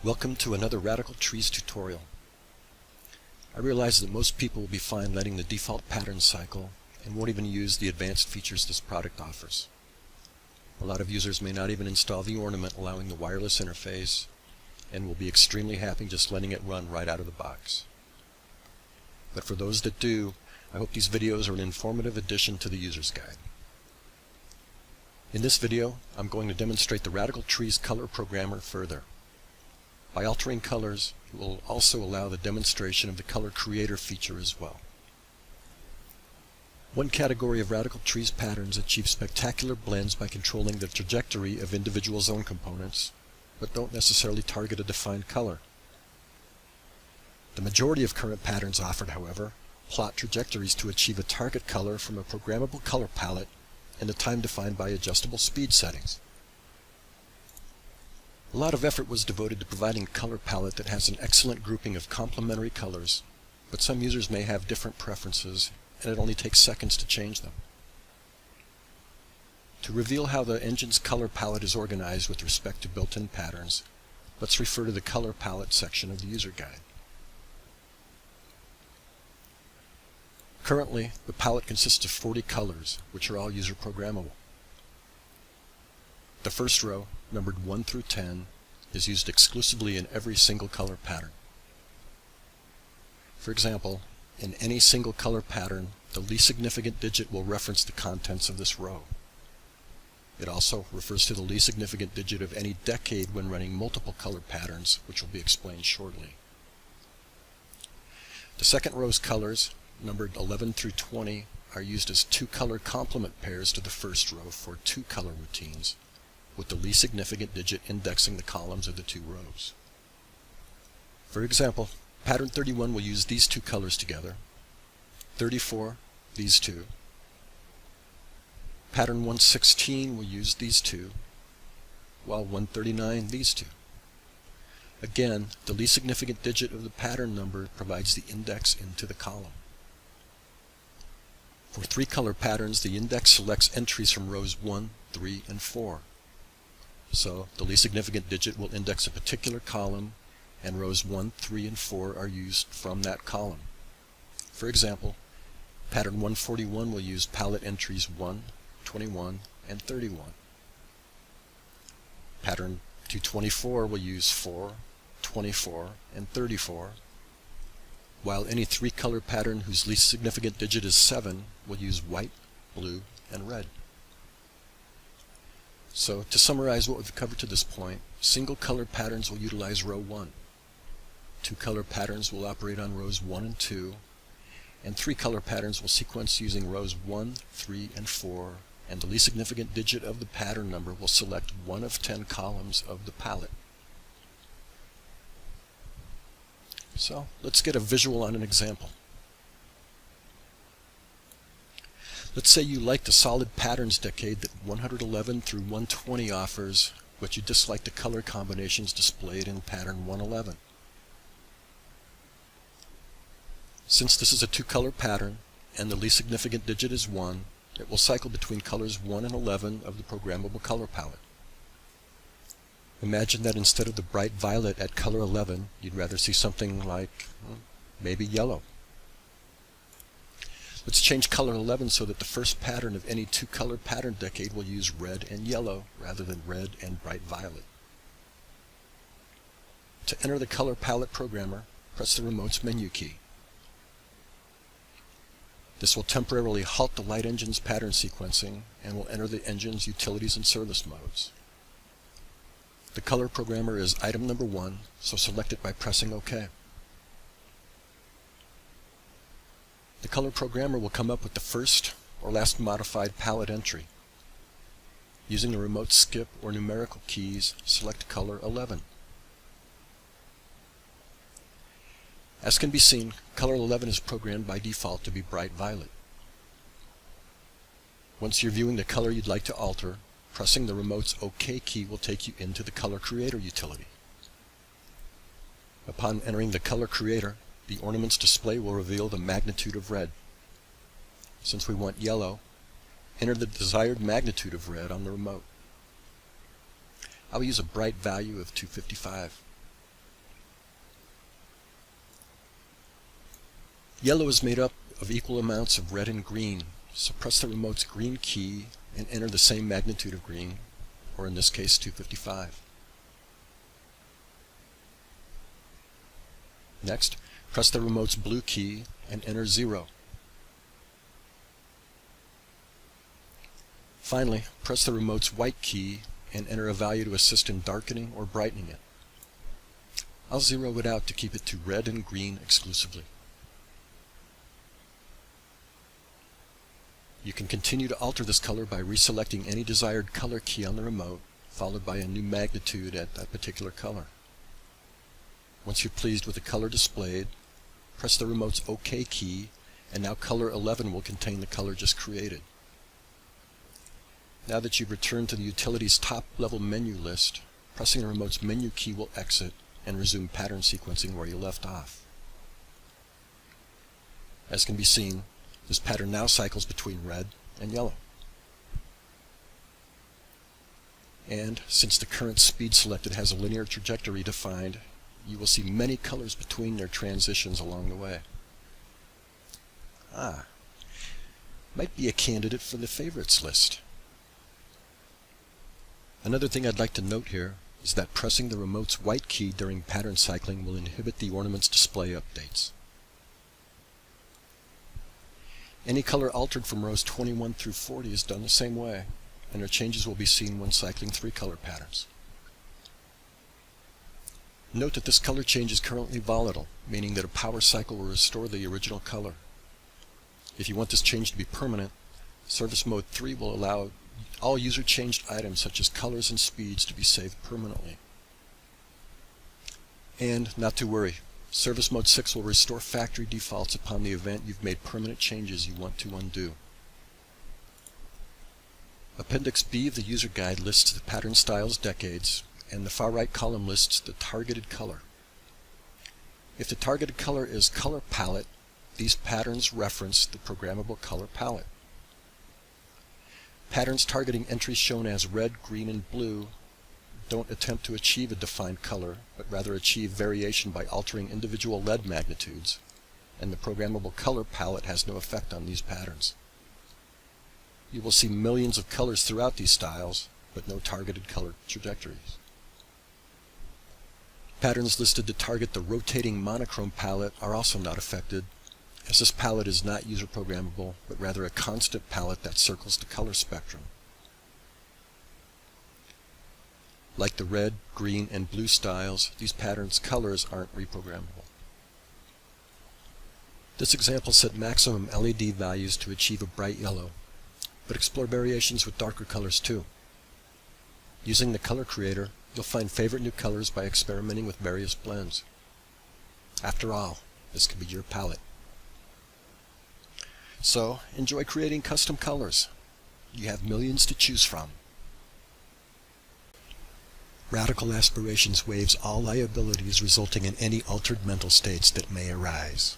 Welcome to another Radical Trees tutorial. I realize that most people will be fine letting the default pattern cycle and won't even use the advanced features this product offers. A lot of users may not even install the ornament allowing the wireless interface and will be extremely happy just letting it run right out of the box. But for those that do, I hope these videos are an informative addition to the user's guide. In this video, I'm going to demonstrate the Radical Trees color programmer further. By altering colors, it will also allow the demonstration of the color creator feature as well. One category of Radical Trees patterns achieve spectacular blends by controlling the trajectory of individual zone components, but don't necessarily target a defined color. The majority of current patterns offered, however, plot trajectories to achieve a target color from a programmable color palette in the time defined by adjustable speed settings. A lot of effort was devoted to providing a color palette that has an excellent grouping of complementary colors, but some users may have different preferences, and it only takes seconds to change them. To reveal how the engine's color palette is organized with respect to built-in patterns, let's refer to the color palette section of the user guide. Currently, the palette consists of 40 colors, which are all user programmable. The first row, numbered 1 through 10, is used exclusively in every single color pattern. For example, in any single color pattern, the least significant digit will reference the contents of this row. It also refers to the least significant digit of any decade when running multiple color patterns, which will be explained shortly. The second row's colors, numbered 11 through 20, are used as two color complement pairs to the first row for two color routines, with the least significant digit indexing the columns of the two rows. For example, pattern 31 will use these two colors together, 34 these two, pattern 116 will use these two, while 139 these two. Again, the least significant digit of the pattern number provides the index into the column. For three color patterns, the index selects entries from rows 1, 3, and 4. So the least significant digit will index a particular column, and rows 1, 3, and 4 are used from that column. For example, pattern 141 will use palette entries 1, 21, and 31. Pattern 224 will use 4, 24, and 34, while any three color pattern whose least significant digit is 7 will use white, blue, and red. So, to summarize what we've covered to this point, single color patterns will utilize row 1. Two color patterns will operate on rows 1 and 2, and three color patterns will sequence using rows 1, 3, and 4, and the least significant digit of the pattern number will select one of 10 columns of the palette. So, let's get a visual on an example. Let's say you like the solid patterns decade that 111 through 120 offers, but you dislike the color combinations displayed in pattern 111. Since this is a two-color pattern, and the least significant digit is 1, it will cycle between colors 1 and 11 of the programmable color palette. Imagine that instead of the bright violet at color 11, you'd rather see something like, maybe yellow. Let's change color 11 so that the first pattern of any two-color pattern decade will use red and yellow rather than red and bright violet. To enter the color palette programmer, press the remote's menu key. This will temporarily halt the light engine's pattern sequencing and will enter the engine's utilities and service modes. The color programmer is item number 1, so select it by pressing OK. The color programmer will come up with the first or last modified palette entry. Using the remote skip or numerical keys, select color 11. As can be seen, color 11 is programmed by default to be bright violet. Once you're viewing the color you'd like to alter, pressing the remote's OK key will take you into the color creator utility. Upon entering the color creator, the ornament's display will reveal the magnitude of red. Since we want yellow, enter the desired magnitude of red on the remote. I will use a bright value of 255. Yellow is made up of equal amounts of red and green, so press the remote's green key and enter the same magnitude of green, or in this case 255. Next, press the remote's blue key and enter 0. Finally, press the remote's white key and enter a value to assist in darkening or brightening it. I'll zero it out to keep it to red and green exclusively. You can continue to alter this color by reselecting any desired color key on the remote, followed by a new magnitude at that particular color. Once you're pleased with the color displayed, press the remote's OK key, and now color 11 will contain the color just created. Now that you've returned to the utility's top-level menu list, pressing the remote's menu key will exit and resume pattern sequencing where you left off. As can be seen, this pattern now cycles between red and yellow. And since the current speed selected has a linear trajectory defined, you will see many colors between their transitions along the way. Might be a candidate for the favorites list. Another thing I'd like to note here is that pressing the remote's white key during pattern cycling will inhibit the ornament's display updates. Any color altered from rows 21 through 40 is done the same way, and their changes will be seen when cycling 3 color patterns. Note that this color change is currently volatile, meaning that a power cycle will restore the original color. If you want this change to be permanent, Service Mode 3 will allow all user-changed items such as colors and speeds to be saved permanently. And not to worry, Service Mode 6 will restore factory defaults upon the event you've made permanent changes you want to undo. Appendix B of the user guide lists the pattern style's decades, and the far right column lists the targeted color. If the targeted color is color palette, these patterns reference the programmable color palette. Patterns targeting entries shown as red, green, and blue don't attempt to achieve a defined color, but rather achieve variation by altering individual LED magnitudes, and the programmable color palette has no effect on these patterns. You will see millions of colors throughout these styles, but no targeted color trajectories. Patterns listed to target the rotating monochrome palette are also not affected, as this palette is not user programmable, but rather a constant palette that circles the color spectrum. Like the red, green, and blue styles, these patterns' colors aren't reprogrammable. This example set maximum LED values to achieve a bright yellow, but explore variations with darker colors too. Using the color creator, you'll find favorite new colors by experimenting with various blends. After all, this could be your palette. So, enjoy creating custom colors. You have millions to choose from. Radical aspirations waives all liabilities resulting in any altered mental states that may arise.